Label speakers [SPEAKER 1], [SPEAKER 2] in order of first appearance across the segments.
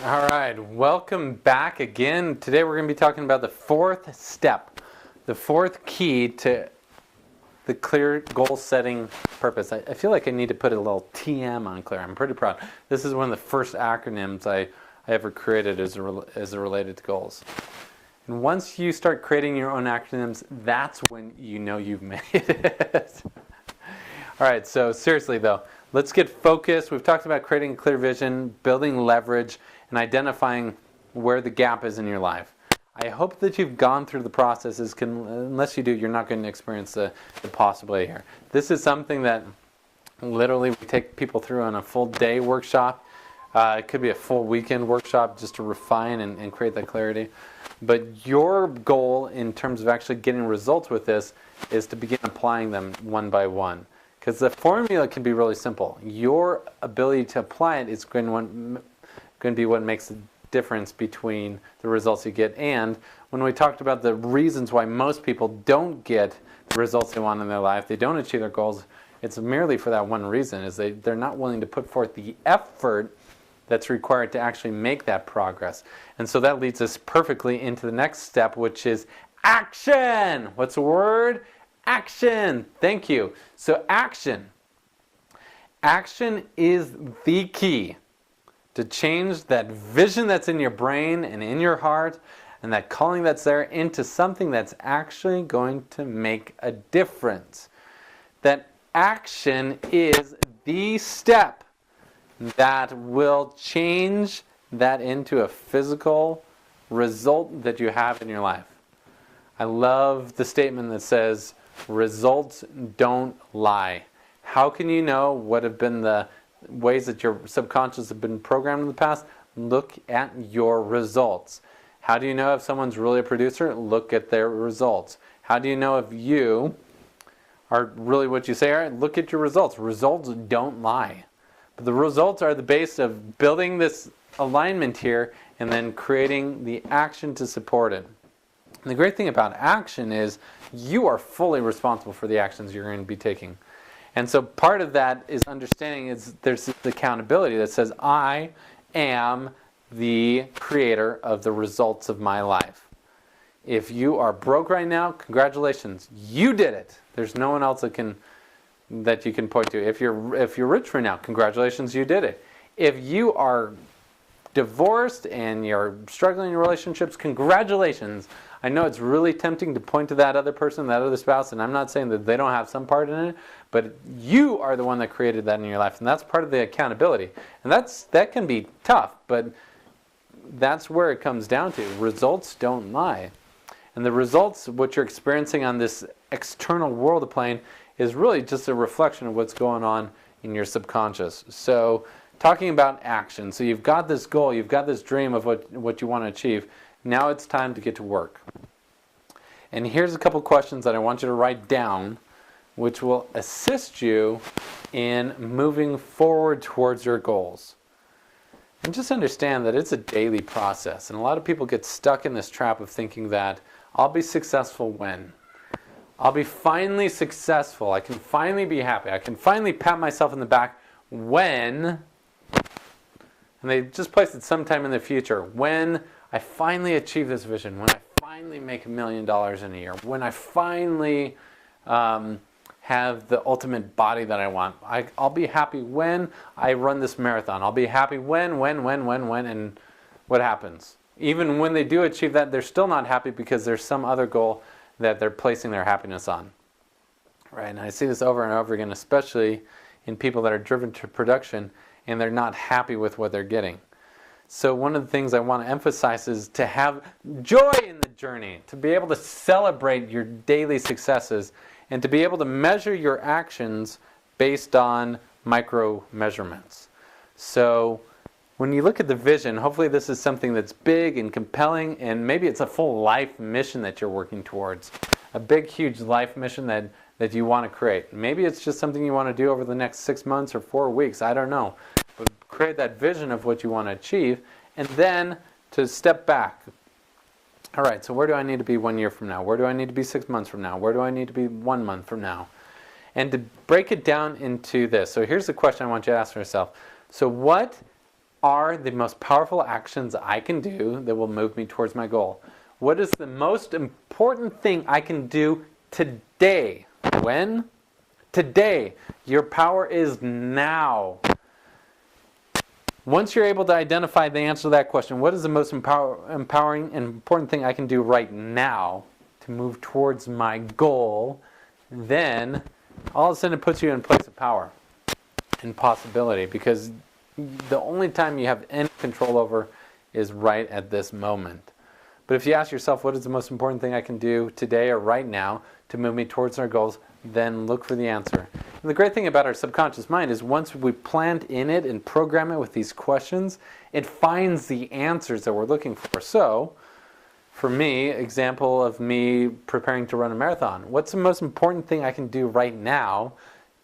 [SPEAKER 1] All right, welcome back again. Today we're going to be talking about the fourth step, the fourth key to the clear goal setting purpose. I feel like I need to put a little TM on clear. I'm pretty proud. This is one of the first acronyms I ever created as related to goals. And once you start creating your own acronyms, that's when you know you've made it. All right, so seriously though, let's get focused. We've talked about creating a clear vision, building leverage, and identifying where the gap is in your life. I hope that you've gone through the processes. Unless you do, you're not going to experience the possibility here. This is something that literally we take people through on a full day workshop. It could be a full weekend workshop just to refine and create that clarity. But your goal in terms of actually getting results with this is to begin applying them one by one. Because the formula can be really simple. Your ability to apply it is going to be what makes the difference between the results you get. And when we talked about the reasons why most people don't get the results they want in their life, they don't achieve their goals, it's merely for that one reason, is they're not willing to put forth the effort that's required to actually make that progress. And so that leads us perfectly into the next step, which is action. What's the word? Action. Thank you. So action. Action is the key to change that vision that's in your brain and in your heart and that calling that's there into something that's actually going to make a difference. That action is the step that will change that into a physical result that you have in your life. I love the statement that says, results don't lie. How can you know what have been the ways that your subconscious have been programmed in the past? Look at your results. How do you know if someone's really a producer? Look at their results. How do you know if you are really what you say are? Look at your results. Results don't lie. But the results are the base of building this alignment here and then creating the action to support it. And the great thing about action is you are fully responsible for the actions you're going to be taking. And so part of that is understanding there's this accountability that says I am the creator of the results of my life. If you are broke right now, congratulations, you did it. There's no one else that you can point to. If you're rich right now, congratulations, you did it. If you are divorced and you're struggling in relationships, congratulations. I know it's really tempting to point to that other person, that other spouse, and I'm not saying that they don't have some part in it, but you are the one that created that in your life, and that's part of the accountability. And that can be tough, but that's where it comes down to. Results don't lie. And the results, what you're experiencing on this external world of plane, is really just a reflection of what's going on in your subconscious. So talking about action. So you've got this goal, you've got this dream of what you want to achieve. Now it's time to get to work. And here's a couple questions that I want you to write down, which will assist you in moving forward towards your goals. And just understand that it's a daily process. And a lot of people get stuck in this trap of thinking that I'll be successful when? I'll be finally successful. I can finally be happy. I can finally pat myself in the back when, and they just place it sometime in the future, when I finally achieve this vision, when I finally make $1 million in a year, when I finally have the ultimate body that I want. I'll be happy when I run this marathon. I'll be happy when, and what happens? Even when they do achieve that, they're still not happy because there's some other goal that they're placing their happiness on. Right? And I see this over and over again, especially in people that are driven to production and they're not happy with what they're getting. So one of the things I want to emphasize is to have joy in the journey, to be able to celebrate your daily successes, and to be able to measure your actions based on micro measurements. So when you look at the vision, hopefully this is something that's big and compelling, and maybe it's a full life mission that you're working towards. A big, huge life mission that you want to create. Maybe it's just something you want to do over the next 6 months or 4 weeks, I don't know. But create that vision of what you want to achieve, and then to step back. All right, so where do I need to be 1 year from now? Where do I need to be 6 months from now? Where do I need to be 1 month from now? And to break it down into this. So here's the question I want you to ask yourself. So what are the most powerful actions I can do that will move me towards my goal? What is the most important thing I can do today? When? Today. Your power is now. Once you're able to identify the answer to that question, what is the most empowering and important thing I can do right now to move towards my goal, then all of a sudden it puts you in a place of power and possibility, because the only time you have any control over is right at this moment. But if you ask yourself, what is the most important thing I can do today or right now to move me towards our goals, then look for the answer. And the great thing about our subconscious mind is once we plant in it and program it with these questions, it finds the answers that we're looking for. So, for me, example of me preparing to run a marathon. What's the most important thing I can do right now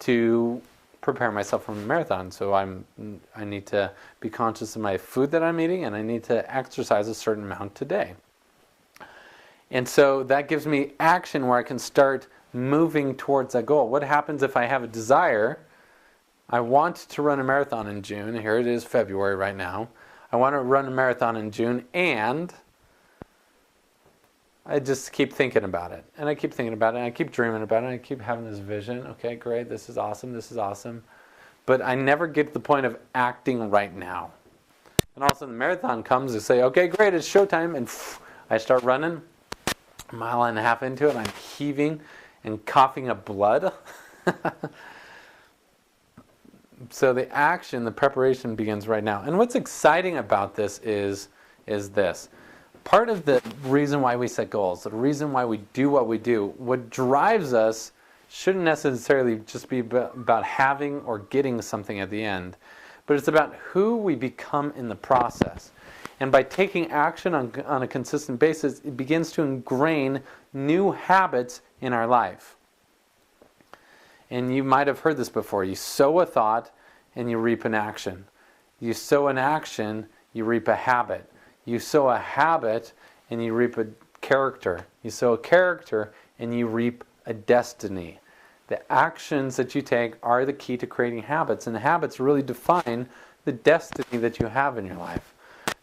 [SPEAKER 1] to prepare myself for a marathon? So I need to be conscious of my food that I'm eating, and I need to exercise a certain amount today. And so that gives me action where I can start moving towards that goal. What happens if I have a desire? I want to run a marathon in June. Here it is, February right now. I want to run a marathon in June, and I just keep thinking about it. And I keep thinking about it, and I keep dreaming about it, and I keep having this vision. Okay, great, this is awesome, this is awesome. But I never get to the point of acting right now. And all of a sudden the marathon comes and say, okay, great, it's showtime. And I start running, a mile and a half into it, and I'm heaving and coughing up blood. So the action, the preparation begins right now. And what's exciting about this is this. Part of the reason why we set goals, the reason why we do what we do, what drives us shouldn't necessarily just be about having or getting something at the end, but it's about who we become in the process. And by taking action on a consistent basis, it begins to ingrain new habits in our life. And you might have heard this before. You sow a thought and you reap an action. You sow an action, you reap a habit. You sow a habit and you reap a character. You sow a character and you reap a destiny. The actions that you take are the key to creating habits, and the habits really define the destiny that you have in your life.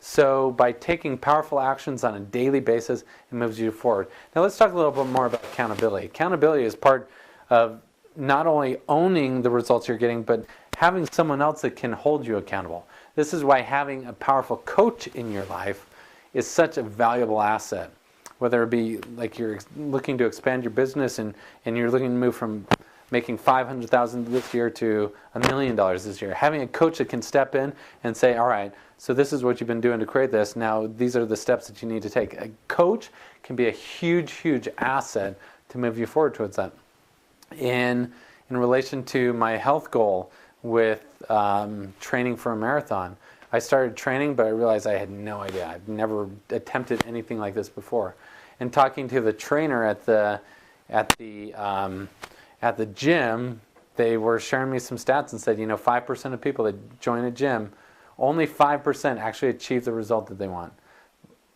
[SPEAKER 1] So by taking powerful actions on a daily basis, it moves you forward. Now let's talk a little bit more about accountability. Accountability is part of not only owning the results you're getting, but having someone else that can hold you accountable. This is why having a powerful coach in your life is such a valuable asset. Whether it be like you're looking to expand your business and you're looking to move from making $500,000 this year to $1 million this year. Having a coach that can step in and say, all right, so this is what you've been doing to create this. Now these are the steps that you need to take. A coach can be a huge, huge asset to move you forward towards that. In relation to my health goal with training for a marathon, I started training, but I realized I had no idea. I've never attempted anything like this before. And talking to the trainer at the gym, they were sharing me some stats and said, 5% of people that join a gym, only 5% actually achieve the result that they want,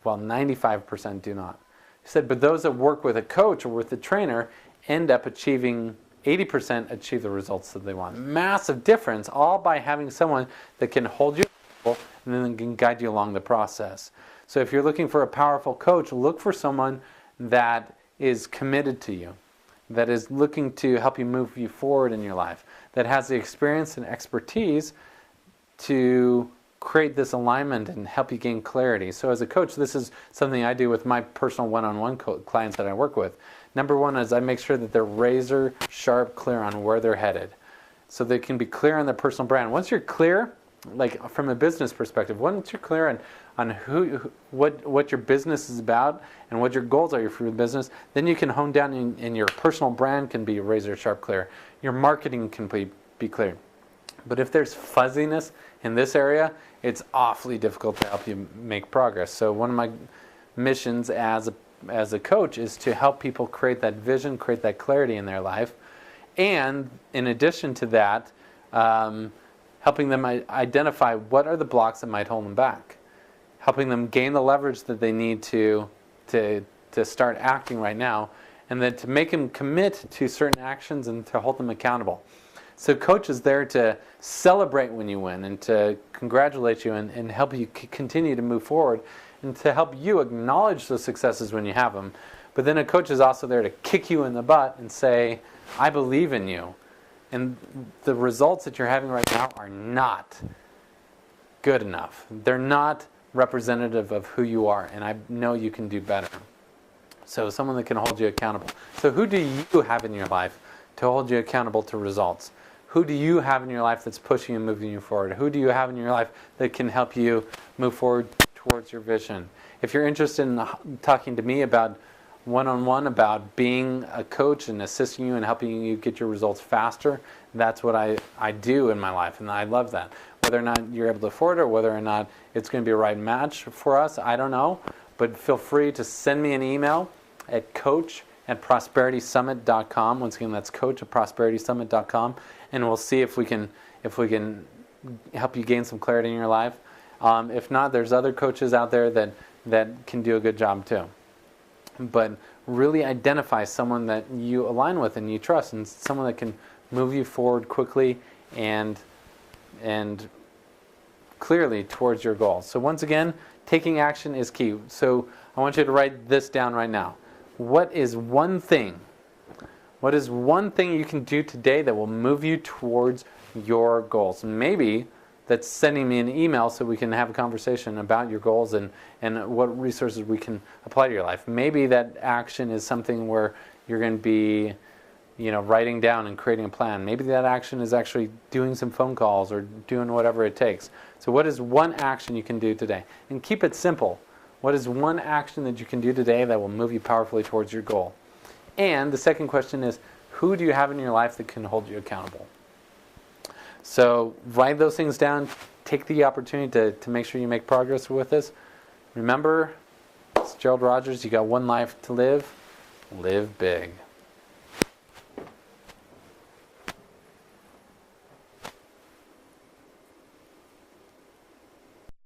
[SPEAKER 1] while 95% do not. He said, but those that work with a coach or with a trainer end up achieving 80% achieve the results that they want. Massive difference, all by having someone that can hold you accountable and then can guide you along the process. So if you're looking for a powerful coach, look for someone that is committed to you, that is looking to help you move you forward in your life, that has the experience and expertise to create this alignment and help you gain clarity. So as a coach, this is something I do with my personal one-on-one clients that I work with. Number one is I make sure that they're razor sharp clear on where they're headed, so they can be clear on their personal brand. Once you're clear, like from a business perspective, once you're clear on what your business is about and what your goals are for your business, then you can hone down and your personal brand can be razor sharp clear. Your marketing can be clear. But if there's fuzziness in this area, it's awfully difficult to help you make progress. So one of my missions as a coach is to help people create that vision, create that clarity in their life. And in addition to that, helping them identify what are the blocks that might hold them back. Helping them gain the leverage that they need to start acting right now, and then to make them commit to certain actions and to hold them accountable. So coach is there to celebrate when you win and to congratulate you and help you continue to move forward and to help you acknowledge those successes when you have them. But then a coach is also there to kick you in the butt and say, I believe in you. And the results that you're having right now are not good enough. They're not representative of who you are, and I know you can do better. So someone that can hold you accountable. So who do you have in your life to hold you accountable to results? Who do you have in your life that's pushing and moving you forward? Who do you have in your life that can help you move forward towards your vision? If you're interested in talking to me about one-on-one, about being a coach and assisting you and helping you get your results faster, that's what I do in my life, and I love that. Whether or not you're able to afford it or whether or not it's going to be a right match for us, I don't know. But feel free to send me an email at coach@prosperitysummit.com. Once again, that's coach@prosperitysummit.com, and we'll see if we can help you gain some clarity in your life. If not, there's other coaches out there that can do a good job too. But really identify someone that you align with and you trust, and someone that can move you forward quickly and clearly towards your goals. So once again, taking action is key. So I want you to write this down right now. What is one thing you can do today that will move you towards your goals? Maybe that's sending me an email so we can have a conversation about your goals and what resources we can apply to your life. Maybe that action is something where you're going to be writing down and creating a plan. Maybe that action is actually doing some phone calls or doing whatever it takes. So what is one action you can do today? And keep it simple. What is one action that you can do today that will move you powerfully towards your goal? And the second question is, who do you have in your life that can hold you accountable? So write those things down. Take the opportunity to make sure you make progress with this. Remember, it's Gerald Rogers. You got one life to live. Live big.